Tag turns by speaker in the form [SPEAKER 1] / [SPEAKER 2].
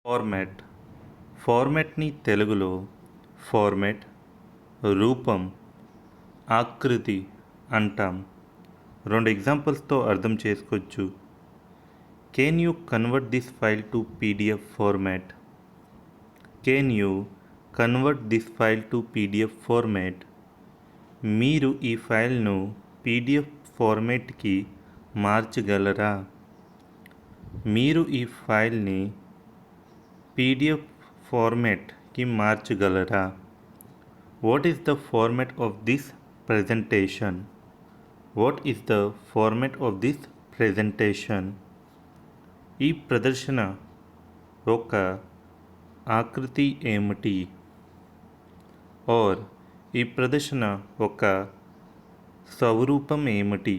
[SPEAKER 1] Format ఫార్మాట్ని తెలుగులో format, రూపం, ఆకృతి అంటాం. రెండు ఎగ్జాంపుల్స్తో అర్థం చేసుకోవచ్చు. Can you convert this file to PDF format? Can you convert this file to PDF format? మీరు ఈ ఫైల్ను పీడిఎఫ్ ఫార్మాట్కి మార్చగలరా? మీరు ఈ ఫైల్ని పీడిఎఫ్ ఫార్మాట్కి మార్చగలరా? What is the format of this presentation? What is the format of this presentation? ఈ ప్రదర్శన ఒక ఆకృతి ఏమిటి? ఆర్ ఈ ప్రదర్శన ఒక స్వరూపం ఏమిటి?